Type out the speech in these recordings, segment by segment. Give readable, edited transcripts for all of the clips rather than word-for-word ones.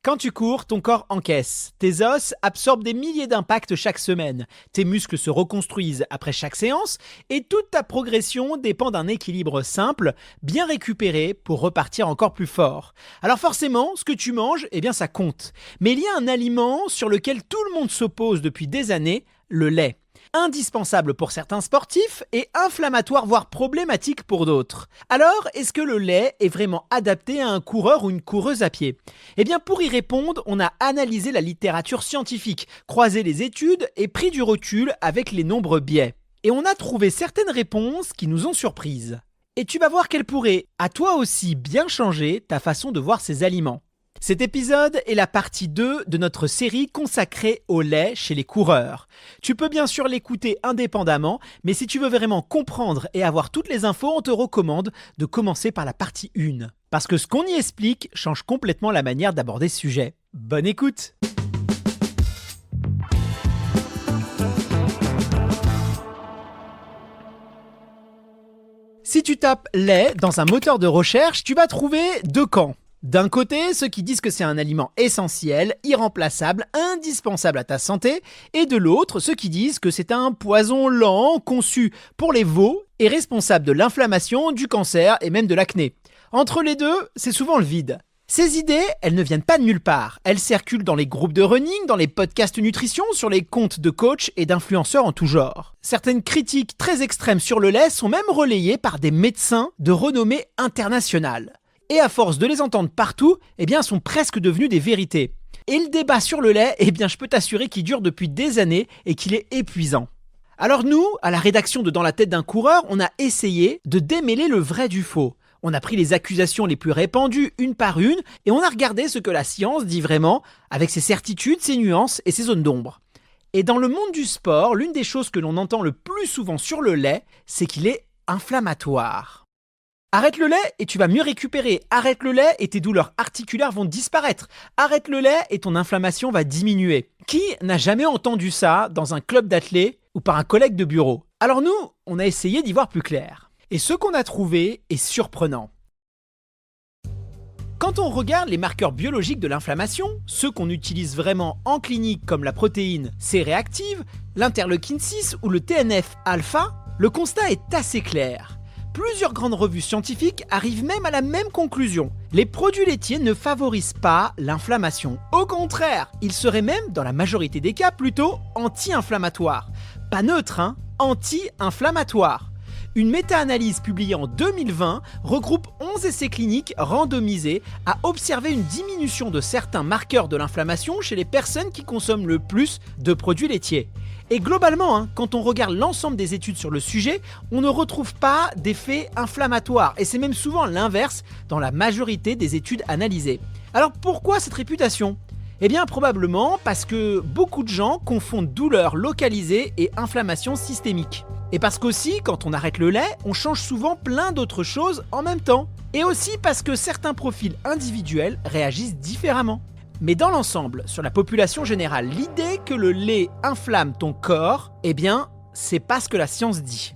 Quand tu cours, ton corps encaisse. Tes os absorbent des milliers d'impacts chaque semaine. Tes muscles se reconstruisent après chaque séance et toute ta progression dépend d'un équilibre simple, bien récupéré pour repartir encore plus fort. Alors forcément, ce que tu manges, ça compte. Mais il y a un aliment sur lequel tout le monde s'oppose depuis des années, le lait. Indispensable pour certains sportifs et inflammatoire voire problématique pour d'autres. Alors, est-ce que le lait est vraiment adapté à un coureur ou une coureuse à pied ? Pour y répondre, on a analysé la littérature scientifique, croisé les études et pris du recul avec les nombreux biais. Et on a trouvé certaines réponses qui nous ont surprises. Et tu vas voir qu'elles pourraient, à toi aussi, bien changer ta façon de voir ces aliments. Cet épisode est la partie 2 de notre série consacrée au lait chez les coureurs. Tu peux bien sûr l'écouter indépendamment, mais si tu veux vraiment comprendre et avoir toutes les infos, on te recommande de commencer par la partie 1. Parce que ce qu'on y explique change complètement la manière d'aborder ce sujet. Bonne écoute! Si tu tapes lait dans un moteur de recherche, tu vas trouver deux camps. D'un côté, ceux qui disent que c'est un aliment essentiel, irremplaçable, indispensable à ta santé, et de l'autre, ceux qui disent que c'est un poison lent, conçu pour les veaux, et responsable de l'inflammation, du cancer et même de l'acné. Entre les deux, c'est souvent le vide. Ces idées, elles ne viennent pas de nulle part. Elles circulent dans les groupes de running, dans les podcasts nutrition, sur les comptes de coachs et d'influenceurs en tout genre. Certaines critiques très extrêmes sur le lait sont même relayées par des médecins de renommée internationale. Et à force de les entendre partout, sont presque devenus des vérités. Et le débat sur le lait, je peux t'assurer qu'il dure depuis des années et qu'il est épuisant. Alors nous, à la rédaction de Dans la tête d'un coureur, on a essayé de démêler le vrai du faux. On a pris les accusations les plus répandues une par une et on a regardé ce que la science dit vraiment avec ses certitudes, ses nuances et ses zones d'ombre. Et dans le monde du sport, l'une des choses que l'on entend le plus souvent sur le lait, c'est qu'il est inflammatoire. Arrête le lait et tu vas mieux récupérer. Arrête le lait et tes douleurs articulaires vont disparaître. Arrête le lait et ton inflammation va diminuer. Qui n'a jamais entendu ça dans un club d'athlètes ou par un collègue de bureau ? Alors nous, on a essayé d'y voir plus clair. Et ce qu'on a trouvé est surprenant. Quand on regarde les marqueurs biologiques de l'inflammation, ceux qu'on utilise vraiment en clinique comme la protéine C-réactive, l'interleukine 6 ou le TNF-alpha, le constat est assez clair. Plusieurs grandes revues scientifiques arrivent même à la même conclusion. Les produits laitiers ne favorisent pas l'inflammation. Au contraire, ils seraient même, dans la majorité des cas, plutôt anti-inflammatoires. Pas neutre, anti-inflammatoires. Une méta-analyse publiée en 2020 regroupe 11 essais cliniques randomisés à observer une diminution de certains marqueurs de l'inflammation chez les personnes qui consomment le plus de produits laitiers. Et globalement, quand on regarde l'ensemble des études sur le sujet, on ne retrouve pas d'effet inflammatoire. Et c'est même souvent l'inverse dans la majorité des études analysées. Alors pourquoi cette réputation ? Probablement parce que beaucoup de gens confondent douleur localisée et inflammation systémique. Et parce qu'aussi, quand on arrête le lait, on change souvent plein d'autres choses en même temps. Et aussi parce que certains profils individuels réagissent différemment. Mais dans l'ensemble, sur la population générale, l'idée que le lait inflamme ton corps, c'est pas ce que la science dit.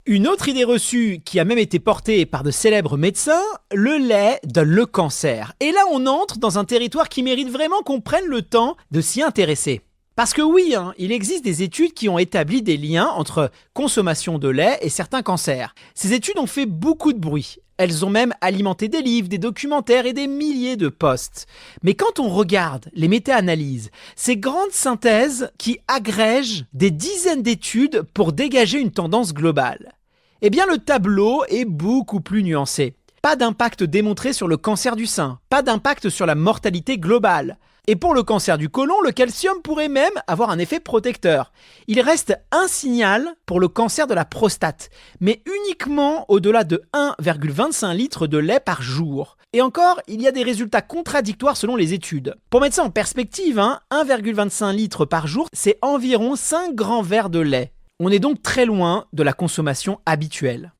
Une autre idée reçue qui a même été portée par de célèbres médecins, le lait donne le cancer. Et là, on entre dans un territoire qui mérite vraiment qu'on prenne le temps de s'y intéresser. Parce que oui, il existe des études qui ont établi des liens entre consommation de lait et certains cancers. Ces études ont fait beaucoup de bruit. Elles ont même alimenté des livres, des documentaires et des milliers de posts. Mais quand on regarde les méta-analyses, ces grandes synthèses qui agrègent des dizaines d'études pour dégager une tendance globale, le tableau est beaucoup plus nuancé. Pas d'impact démontré sur le cancer du sein, pas d'impact sur la mortalité globale. Et pour le cancer du côlon, le calcium pourrait même avoir un effet protecteur. Il reste un signal pour le cancer de la prostate, mais uniquement au-delà de 1,25 litres de lait par jour. Et encore, il y a des résultats contradictoires selon les études. Pour mettre ça en perspective, 1,25 litres par jour, c'est environ 5 grands verres de lait. On est donc très loin de la consommation habituelle.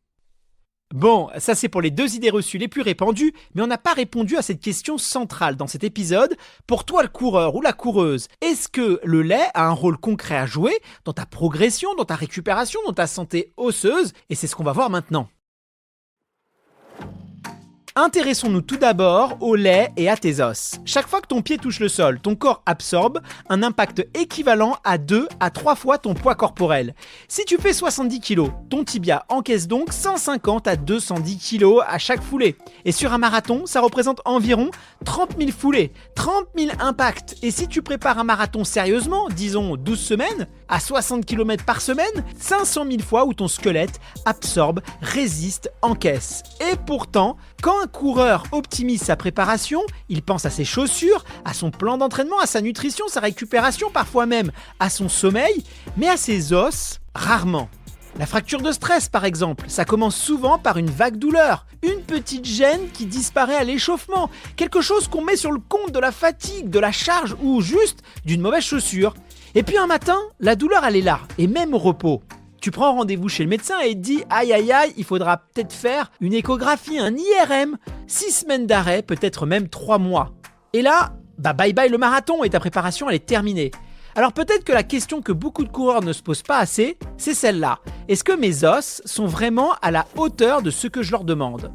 Bon, ça c'est pour les deux idées reçues les plus répandues, mais on n'a pas répondu à cette question centrale dans cet épisode. Pour toi le coureur ou la coureuse, est-ce que le lait a un rôle concret à jouer dans ta progression, dans ta récupération, dans ta santé osseuse ? Et c'est ce qu'on va voir maintenant. Intéressons-nous tout d'abord au lait et à tes os. Chaque fois que ton pied touche le sol, ton corps absorbe un impact équivalent à 2 à 3 fois ton poids corporel. Si tu fais 70 kg, ton tibia encaisse donc 150 à 210 kg à chaque foulée. Et sur un marathon, ça représente environ 30 000 foulées, 30 000 impacts. Et si tu prépares un marathon sérieusement, disons 12 semaines, à 60 km par semaine, 500 000 fois où ton squelette absorbe, résiste, encaisse. Et pourtant, quand un coureur optimise sa préparation, il pense à ses chaussures, à son plan d'entraînement, à sa nutrition, sa récupération, parfois même à son sommeil, mais à ses os, rarement. La fracture de stress par exemple, ça commence souvent par une vague douleur, une petite gêne qui disparaît à l'échauffement, quelque chose qu'on met sur le compte de la fatigue, de la charge ou juste d'une mauvaise chaussure. Et puis un matin, la douleur elle est là, et même au repos. Tu prends rendez-vous chez le médecin et te dis « Aïe aïe aïe, il faudra peut-être faire une échographie, un IRM, 6 semaines d'arrêt, peut-être même 3 mois. » Et là, bye bye le marathon et ta préparation elle est terminée. Alors peut-être que la question que beaucoup de coureurs ne se posent pas assez, c'est celle-là. Est-ce que mes os sont vraiment à la hauteur de ce que je leur demande ?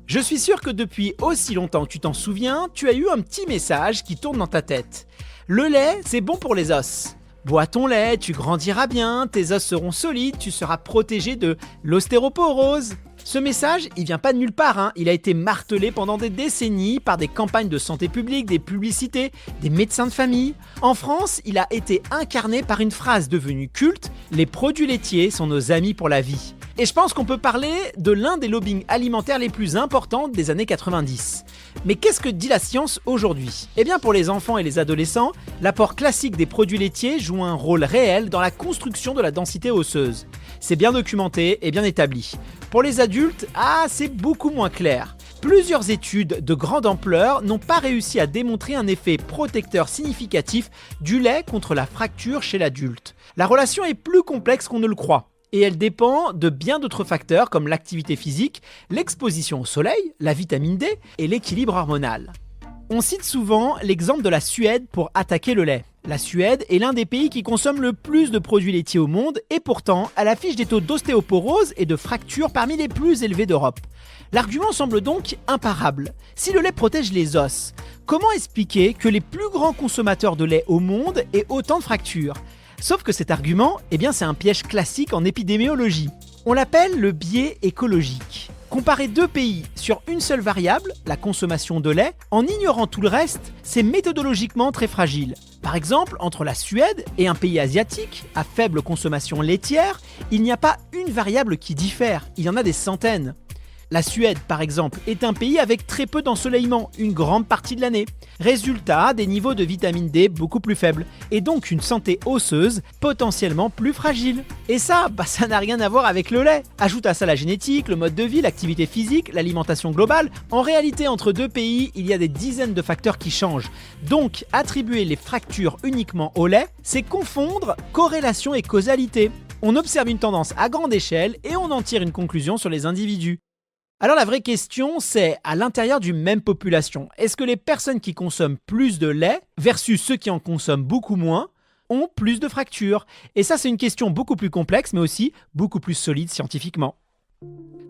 Je suis sûr que depuis aussi longtemps que tu t'en souviens, tu as eu un petit message qui tourne dans ta tête. Le lait, c'est bon pour les os. Bois ton lait, tu grandiras bien, tes os seront solides, tu seras protégé de l'ostéoporose. Ce message, il vient pas de nulle part, il a été martelé pendant des décennies par des campagnes de santé publique, des publicités, des médecins de famille. En France, il a été incarné par une phrase devenue culte, « Les produits laitiers sont nos amis pour la vie ». Et je pense qu'on peut parler de l'un des lobbying alimentaires les plus importants des années 90. Mais qu'est-ce que dit la science aujourd'hui ? Eh bien pour les enfants et les adolescents, l'apport classique des produits laitiers joue un rôle réel dans la construction de la densité osseuse. C'est bien documenté et bien établi. Pour les adultes, c'est beaucoup moins clair. Plusieurs études de grande ampleur n'ont pas réussi à démontrer un effet protecteur significatif du lait contre la fracture chez l'adulte. La relation est plus complexe qu'on ne le croit. Et elle dépend de bien d'autres facteurs comme l'activité physique, l'exposition au soleil, la vitamine D et l'équilibre hormonal. On cite souvent l'exemple de la Suède pour attaquer le lait. La Suède est l'un des pays qui consomme le plus de produits laitiers au monde et pourtant, elle affiche des taux d'ostéoporose et de fractures parmi les plus élevés d'Europe. L'argument semble donc imparable. Si le lait protège les os, comment expliquer que les plus grands consommateurs de lait au monde aient autant de fractures ? Sauf que cet argument, c'est un piège classique en épidémiologie. On l'appelle le biais écologique. Comparer deux pays sur une seule variable, la consommation de lait, en ignorant tout le reste, c'est méthodologiquement très fragile. Par exemple, entre la Suède et un pays asiatique à faible consommation laitière, il n'y a pas une variable qui diffère, il y en a des centaines. La Suède, par exemple, est un pays avec très peu d'ensoleillement, une grande partie de l'année. Résultat, des niveaux de vitamine D beaucoup plus faibles, et donc une santé osseuse potentiellement plus fragile. Et ça n'a rien à voir avec le lait. Ajoute à ça la génétique, le mode de vie, l'activité physique, l'alimentation globale. En réalité, entre deux pays, il y a des dizaines de facteurs qui changent. Donc, attribuer les fractures uniquement au lait, c'est confondre corrélation et causalité. On observe une tendance à grande échelle et on en tire une conclusion sur les individus. Alors la vraie question, c'est à l'intérieur d'une même population, est-ce que les personnes qui consomment plus de lait versus ceux qui en consomment beaucoup moins ont plus de fractures ? Et ça, c'est une question beaucoup plus complexe, mais aussi beaucoup plus solide scientifiquement.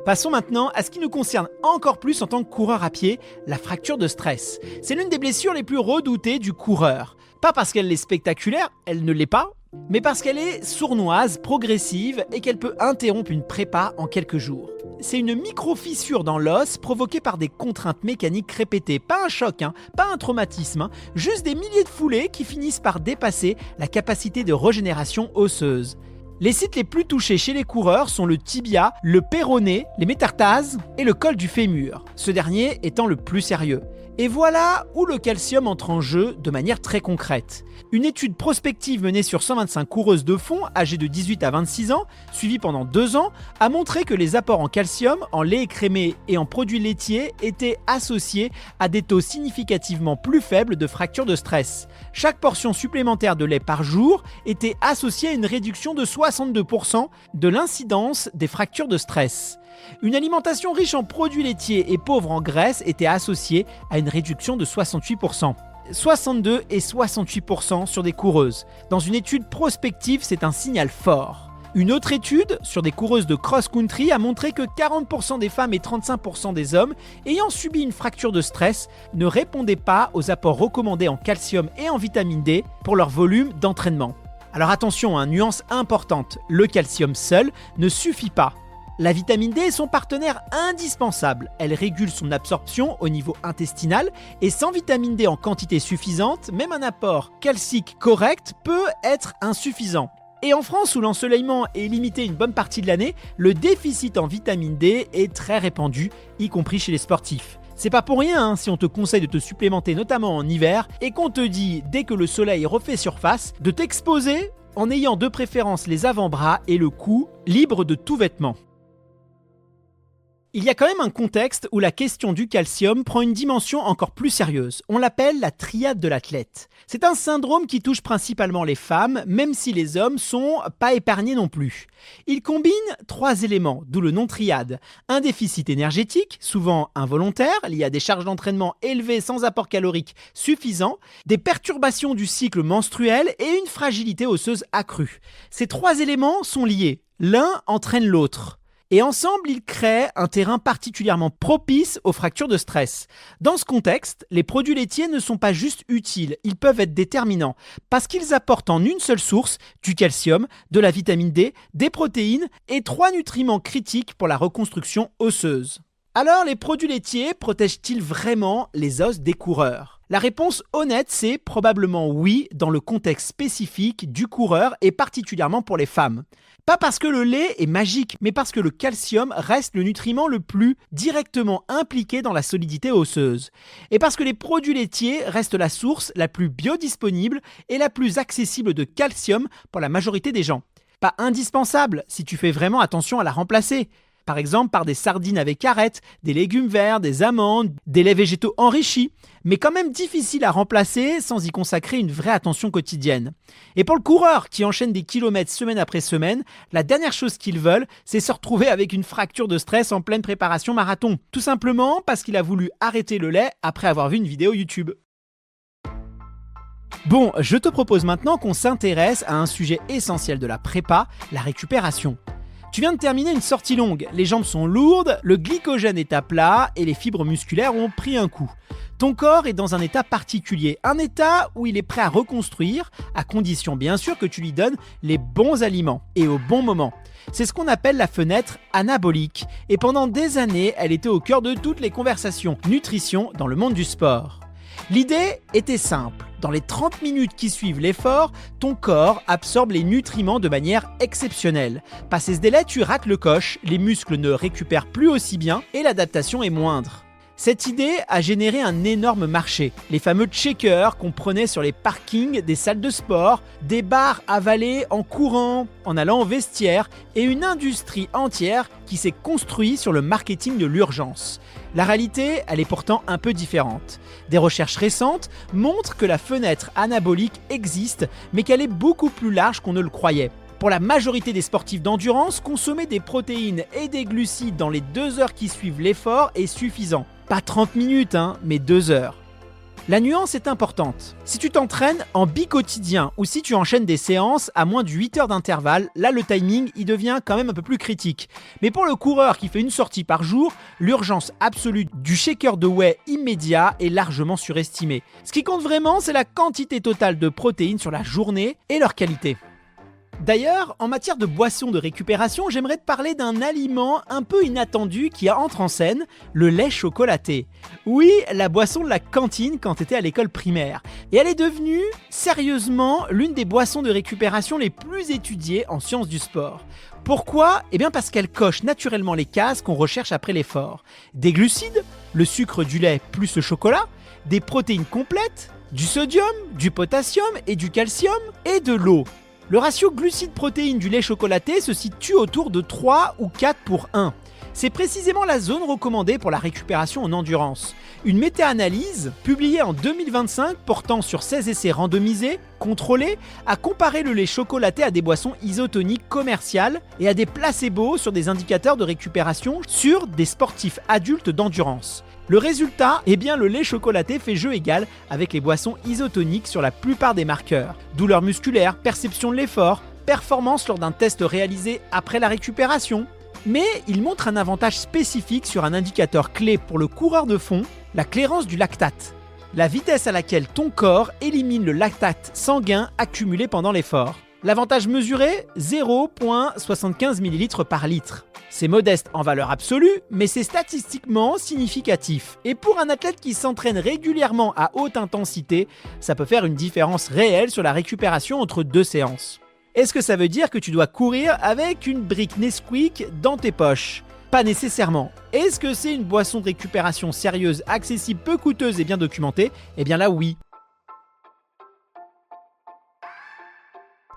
Passons maintenant à ce qui nous concerne encore plus en tant que coureur à pied, la fracture de stress. C'est l'une des blessures les plus redoutées du coureur. Pas parce qu'elle est spectaculaire, elle ne l'est pas, mais parce qu'elle est sournoise, progressive et qu'elle peut interrompre une prépa en quelques jours. C'est une micro-fissure dans l'os provoquée par des contraintes mécaniques répétées. Pas un choc, pas un traumatisme, juste des milliers de foulées qui finissent par dépasser la capacité de régénération osseuse. Les sites les plus touchés chez les coureurs sont le tibia, le péroné, les métatarses et le col du fémur, ce dernier étant le plus sérieux. Et voilà où le calcium entre en jeu de manière très concrète. Une étude prospective menée sur 125 coureuses de fond âgées de 18 à 26 ans, suivies pendant 2 ans, a montré que les apports en calcium, en lait écrémé et en produits laitiers étaient associés à des taux significativement plus faibles de fractures de stress. Chaque portion supplémentaire de lait par jour était associée à une réduction de 62% de l'incidence des fractures de stress. Une alimentation riche en produits laitiers et pauvre en graisse était associée à une réduction de 68%. 62 et 68% sur des coureuses. Dans une étude prospective, c'est un signal fort. Une autre étude sur des coureuses de cross-country a montré que 40% des femmes et 35% des hommes ayant subi une fracture de stress ne répondaient pas aux apports recommandés en calcium et en vitamine D pour leur volume d'entraînement. Alors attention, nuance importante, le calcium seul ne suffit pas. La vitamine D est son partenaire indispensable. Elle régule son absorption au niveau intestinal et sans vitamine D en quantité suffisante, même un apport calcique correct peut être insuffisant. Et en France, où l'ensoleillement est limité une bonne partie de l'année, le déficit en vitamine D est très répandu, y compris chez les sportifs. C'est pas pour rien si on te conseille de te supplémenter notamment en hiver et qu'on te dit, dès que le soleil refait surface, de t'exposer en ayant de préférence les avant-bras et le cou libres de tout vêtement. Il y a quand même un contexte où la question du calcium prend une dimension encore plus sérieuse. On l'appelle la triade de l'athlète. C'est un syndrome qui touche principalement les femmes, même si les hommes sont pas épargnés non plus. Il combine 3 éléments, d'où le nom triade. Un déficit énergétique, souvent involontaire, lié à des charges d'entraînement élevées sans apport calorique suffisant, des perturbations du cycle menstruel et une fragilité osseuse accrue. Ces 3 éléments sont liés. L'un entraîne l'autre. Et ensemble, ils créent un terrain particulièrement propice aux fractures de stress. Dans ce contexte, les produits laitiers ne sont pas juste utiles, ils peuvent être déterminants, parce qu'ils apportent en une seule source du calcium, de la vitamine D, des protéines et 3 nutriments critiques pour la reconstruction osseuse. Alors, les produits laitiers protègent-ils vraiment les os des coureurs ? La réponse honnête, c'est probablement oui dans le contexte spécifique du coureur et particulièrement pour les femmes. Pas parce que le lait est magique, mais parce que le calcium reste le nutriment le plus directement impliqué dans la solidité osseuse. Et parce que les produits laitiers restent la source la plus biodisponible et la plus accessible de calcium pour la majorité des gens. Pas indispensable si tu fais vraiment attention à la remplacer. Par exemple par des sardines avec arêtes, des légumes verts, des amandes, des laits végétaux enrichis, mais quand même difficile à remplacer sans y consacrer une vraie attention quotidienne. Et pour le coureur qui enchaîne des kilomètres semaine après semaine, la dernière chose qu'ils veulent, c'est se retrouver avec une fracture de stress en pleine préparation marathon. Tout simplement parce qu'il a voulu arrêter le lait après avoir vu une vidéo YouTube. Bon, je te propose maintenant qu'on s'intéresse à un sujet essentiel de la prépa, la récupération. Tu viens de terminer une sortie longue, les jambes sont lourdes, le glycogène est à plat et les fibres musculaires ont pris un coup. Ton corps est dans un état particulier, un état où il est prêt à reconstruire, à condition bien sûr que tu lui donnes les bons aliments et au bon moment. C'est ce qu'on appelle la fenêtre anabolique et pendant des années, elle était au cœur de toutes les conversations nutrition dans le monde du sport. L'idée était simple. Dans les 30 minutes qui suivent l'effort, ton corps absorbe les nutriments de manière exceptionnelle. Passé ce délai, tu rates le coche, les muscles ne récupèrent plus aussi bien et l'adaptation est moindre. Cette idée a généré un énorme marché. Les fameux checkers qu'on prenait sur les parkings des salles de sport, des barres avalées en courant, en allant au vestiaire et une industrie entière qui s'est construite sur le marketing de l'urgence. La réalité, elle est pourtant un peu différente. Des recherches récentes montrent que la fenêtre anabolique existe, mais qu'elle est beaucoup plus large qu'on ne le croyait. Pour la majorité des sportifs d'endurance, consommer des protéines et des glucides dans les 2 heures qui suivent l'effort est suffisant. Pas 30 minutes, mais 2 heures. La nuance est importante. Si tu t'entraînes en bi-quotidien ou si tu enchaînes des séances à moins de 8 heures d'intervalle, là le timing il devient quand même un peu plus critique. Mais pour le coureur qui fait une sortie par jour, l'urgence absolue du shaker de whey immédiat est largement surestimée. Ce qui compte vraiment, c'est la quantité totale de protéines sur la journée et leur qualité. D'ailleurs, en matière de boissons de récupération, j'aimerais te parler d'un aliment un peu inattendu qui entre en scène, le lait chocolaté. Oui, la boisson de la cantine quand tu étais à l'école primaire. Et elle est devenue, sérieusement, l'une des boissons de récupération les plus étudiées en sciences du sport. Pourquoi ? Eh bien parce qu'elle coche naturellement les cases qu'on recherche après l'effort. Des glucides, le sucre du lait plus le chocolat, des protéines complètes, du sodium, du potassium et du calcium, et de l'eau. Le ratio glucides-protéines du lait chocolaté se situe autour de 3 ou 4 pour 1. C'est précisément la zone recommandée pour la récupération en endurance. Une méta-analyse, publiée en 2025 portant sur 16 essais randomisés, contrôlés, a comparé le lait chocolaté à des boissons isotoniques commerciales et à des placebos sur des indicateurs de récupération sur des sportifs adultes d'endurance. Le résultat, le lait chocolaté fait jeu égal avec les boissons isotoniques sur la plupart des marqueurs. Douleur musculaire, perception de l'effort, performance lors d'un test réalisé après la récupération. Mais il montre un avantage spécifique sur un indicateur clé pour le coureur de fond, la clairance du lactate. La vitesse à laquelle ton corps élimine le lactate sanguin accumulé pendant l'effort. L'avantage mesuré, 0,75 ml par litre. C'est modeste en valeur absolue, mais c'est statistiquement significatif. Et pour un athlète qui s'entraîne régulièrement à haute intensité, ça peut faire une différence réelle sur la récupération entre 2 séances. Est-ce que ça veut dire que tu dois courir avec une brique Nesquik dans tes poches ? Pas nécessairement. Est-ce que c'est une boisson de récupération sérieuse, accessible, peu coûteuse et bien documentée ? Eh bien là, oui.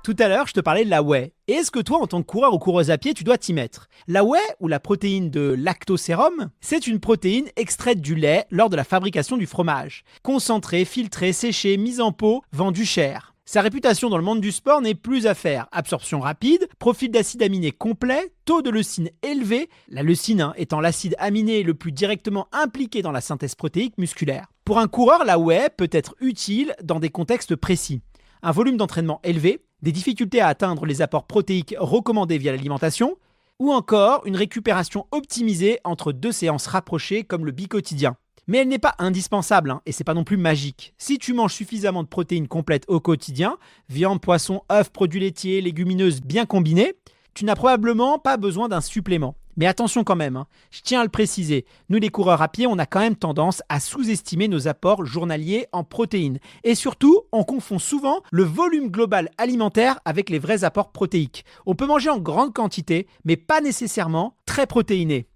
Tout à l'heure, je te parlais de la whey. Et est-ce que toi, en tant que coureur ou coureuse à pied, tu dois t'y mettre ? La whey, ou la protéine de lactosérum, c'est une protéine extraite du lait lors de la fabrication du fromage. Concentrée, filtrée, séchée, mise en pot, vendue cher. Sa réputation dans le monde du sport n'est plus à faire. Absorption rapide, profil d'acide aminé complet, taux de leucine élevé, la leucine étant l'acide aminé le plus directement impliqué dans la synthèse protéique musculaire. Pour un coureur, la whey peut être utile dans des contextes précis. Un volume d'entraînement élevé, des difficultés à atteindre les apports protéiques recommandés via l'alimentation, ou encore une récupération optimisée entre 2 séances rapprochées comme le bicotidien. Mais elle n'est pas indispensable, et c'est pas non plus magique. Si tu manges suffisamment de protéines complètes au quotidien, viande, poisson, œufs, produits laitiers, légumineuses bien combinés, tu n'as probablement pas besoin d'un supplément. Mais attention quand même, je tiens à le préciser, nous les coureurs à pied, on a quand même tendance à sous-estimer nos apports journaliers en protéines. Et surtout, on confond souvent le volume global alimentaire avec les vrais apports protéiques. On peut manger en grande quantité, mais pas nécessairement très protéiné.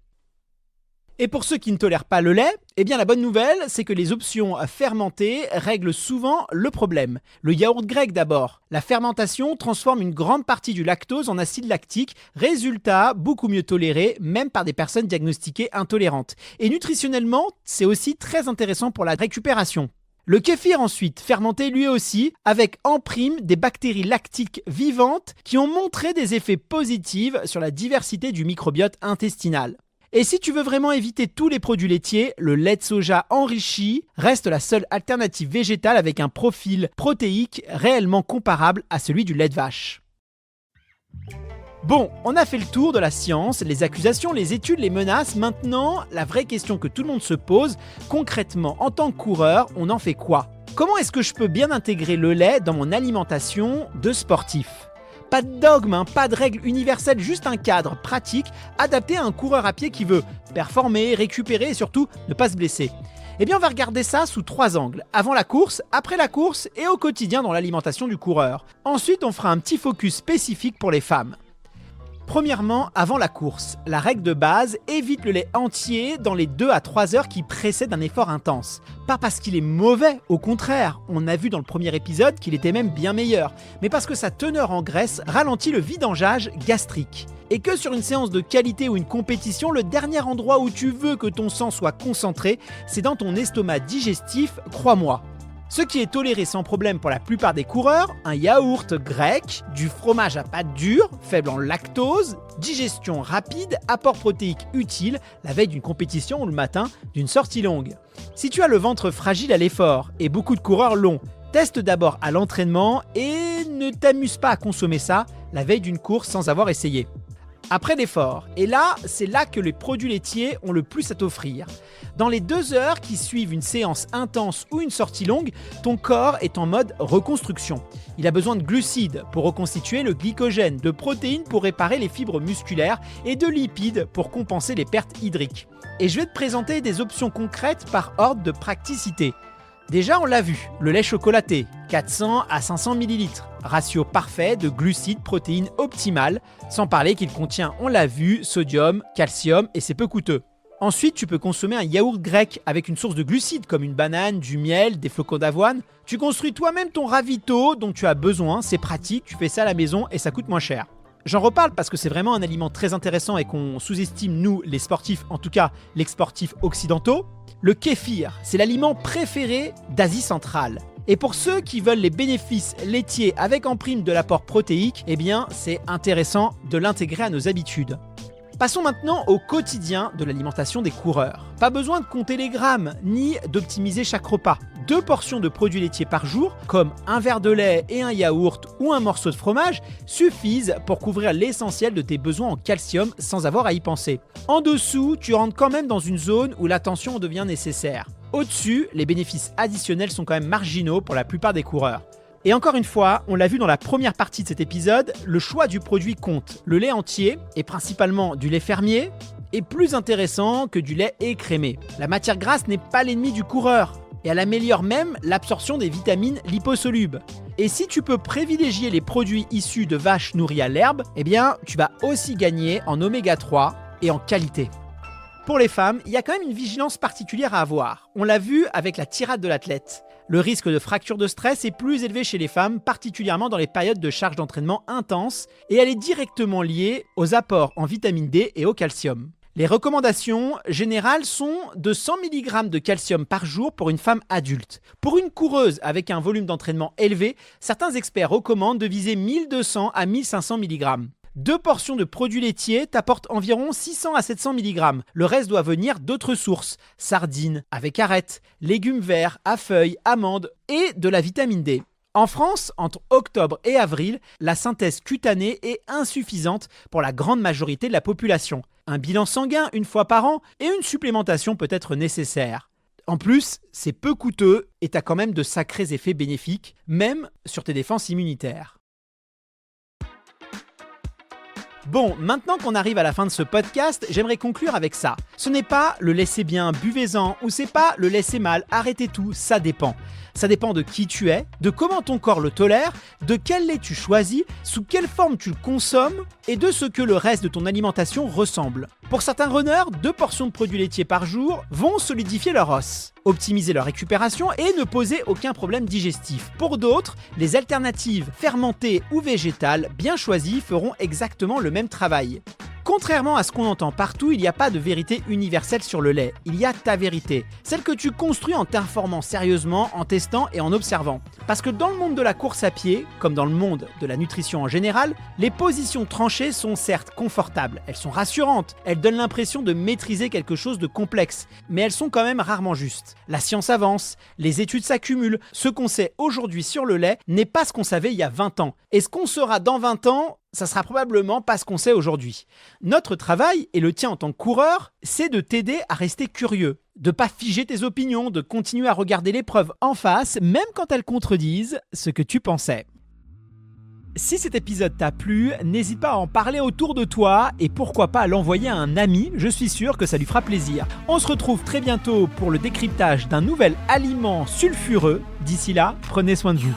Et pour ceux qui ne tolèrent pas le lait, eh bien la bonne nouvelle, c'est que les options fermentées règlent souvent le problème. Le yaourt grec d'abord. La fermentation transforme une grande partie du lactose en acide lactique, résultat beaucoup mieux toléré, même par des personnes diagnostiquées intolérantes. Et nutritionnellement, c'est aussi très intéressant pour la récupération. Le kéfir ensuite, fermenté lui aussi, avec en prime des bactéries lactiques vivantes qui ont montré des effets positifs sur la diversité du microbiote intestinal. Et si tu veux vraiment éviter tous les produits laitiers, le lait de soja enrichi reste la seule alternative végétale avec un profil protéique réellement comparable à celui du lait de vache. Bon, on a fait le tour de la science, les accusations, les études, les menaces. Maintenant, la vraie question que tout le monde se pose, concrètement, en tant que coureur, on en fait quoi ? Comment est-ce que je peux bien intégrer le lait dans mon alimentation de sportif ? Pas de dogme, pas de règle universelle, juste un cadre pratique adapté à un coureur à pied qui veut performer, récupérer et surtout ne pas se blesser. Eh bien on va regarder ça sous 3 angles. Avant la course, après la course et au quotidien dans l'alimentation du coureur. Ensuite on fera un petit focus spécifique pour les femmes. Premièrement, avant la course, la règle de base, évite le lait entier dans les 2 à 3 heures qui précèdent un effort intense. Pas parce qu'il est mauvais, au contraire, on a vu dans le premier épisode qu'il était même bien meilleur, mais parce que sa teneur en graisse ralentit le vidangeage gastrique. Et que sur une séance de qualité ou une compétition, le dernier endroit où tu veux que ton sang soit concentré, c'est dans ton estomac digestif, crois-moi. Ce qui est toléré sans problème pour la plupart des coureurs, un yaourt grec, du fromage à pâte dure, faible en lactose, digestion rapide, apport protéique utile, la veille d'une compétition ou le matin d'une sortie longue. Si tu as le ventre fragile à l'effort, et beaucoup de coureurs l'ont, teste d'abord à l'entraînement et ne t'amuse pas à consommer ça la veille d'une course sans avoir essayé. Après l'effort, et là, c'est là que les produits laitiers ont le plus à t'offrir. Dans les 2 heures qui suivent une séance intense ou une sortie longue, ton corps est en mode reconstruction. Il a besoin de glucides pour reconstituer le glycogène, de protéines pour réparer les fibres musculaires et de lipides pour compenser les pertes hydriques. Et je vais te présenter des options concrètes par ordre de praticité. Déjà, on l'a vu, le lait chocolaté, 400 à 500 ml, ratio parfait de glucides, protéines optimales, sans parler qu'il contient, on l'a vu, sodium, calcium et c'est peu coûteux. Ensuite, tu peux consommer un yaourt grec avec une source de glucides comme une banane, du miel, des flocons d'avoine. Tu construis toi-même ton ravito dont tu as besoin, c'est pratique, tu fais ça à la maison et ça coûte moins cher. J'en reparle parce que c'est vraiment un aliment très intéressant et qu'on sous-estime nous, les sportifs, en tout cas les sportifs occidentaux. Le kéfir, c'est l'aliment préféré d'Asie centrale. Et pour ceux qui veulent les bénéfices laitiers avec en prime de l'apport protéique, eh bien c'est intéressant de l'intégrer à nos habitudes. Passons maintenant au quotidien de l'alimentation des coureurs. Pas besoin de compter les grammes, ni d'optimiser chaque repas. 2 portions de produits laitiers par jour, comme un verre de lait et un yaourt ou un morceau de fromage, suffisent pour couvrir l'essentiel de tes besoins en calcium sans avoir à y penser. En dessous, tu rentres quand même dans une zone où l'attention devient nécessaire. Au-dessus, les bénéfices additionnels sont quand même marginaux pour la plupart des coureurs. Et encore une fois, on l'a vu dans la première partie de cet épisode, le choix du produit compte. Le lait entier, et principalement du lait fermier, est plus intéressant que du lait écrémé. La matière grasse n'est pas l'ennemi du coureur, et elle améliore même l'absorption des vitamines liposolubles. Et si tu peux privilégier les produits issus de vaches nourries à l'herbe, eh bien, tu vas aussi gagner en oméga 3 et en qualité. Pour les femmes, il y a quand même une vigilance particulière à avoir. On l'a vu avec la tirade de l'athlète. Le risque de fracture de stress est plus élevé chez les femmes, particulièrement dans les périodes de charge d'entraînement intense, et elle est directement liée aux apports en vitamine D et au calcium. Les recommandations générales sont de 100 mg de calcium par jour pour une femme adulte. Pour une coureuse avec un volume d'entraînement élevé, certains experts recommandent de viser 1200 à 1500 mg. 2 portions de produits laitiers t'apportent environ 600 à 700 mg. Le reste doit venir d'autres sources, sardines, avec arêtes, légumes verts, à feuilles, amandes et de la vitamine D. En France, entre octobre et avril, la synthèse cutanée est insuffisante pour la grande majorité de la population. Un bilan sanguin une fois par an et une supplémentation peut être nécessaire. En plus, c'est peu coûteux et t'as quand même de sacrés effets bénéfiques, même sur tes défenses immunitaires. Bon, maintenant qu'on arrive à la fin de ce podcast, j'aimerais conclure avec ça. Ce n'est pas le laissez bien, buvez-en, ou c'est pas le laissez mal, arrêtez tout, ça dépend. Ça dépend de qui tu es, de comment ton corps le tolère, de quel lait tu choisis, sous quelle forme tu le consommes et de ce que le reste de ton alimentation ressemble. Pour certains runners, 2 portions de produits laitiers par jour vont solidifier leur os, optimiser leur récupération et ne poser aucun problème digestif. Pour d'autres, les alternatives fermentées ou végétales bien choisies feront exactement le même travail. Contrairement à ce qu'on entend partout, il n'y a pas de vérité universelle sur le lait. Il y a ta vérité, celle que tu construis en t'informant sérieusement, en testant et en observant. Parce que dans le monde de la course à pied, comme dans le monde de la nutrition en général, les positions tranchées sont certes confortables, elles sont rassurantes, elles donnent l'impression de maîtriser quelque chose de complexe, mais elles sont quand même rarement justes. La science avance, les études s'accumulent, ce qu'on sait aujourd'hui sur le lait n'est pas ce qu'on savait il y a 20 ans. Et ce qu'on saura dans 20 ans, ça sera probablement pas ce qu'on sait aujourd'hui. Notre travail, et le tien en tant que coureur, c'est de t'aider à rester curieux, de pas figer tes opinions, de continuer à regarder les preuves en face, même quand elles contredisent ce que tu pensais. Si cet épisode t'a plu, n'hésite pas à en parler autour de toi et pourquoi pas à l'envoyer à un ami, je suis sûr que ça lui fera plaisir. On se retrouve très bientôt pour le décryptage d'un nouvel aliment sulfureux. D'ici là, prenez soin de vous.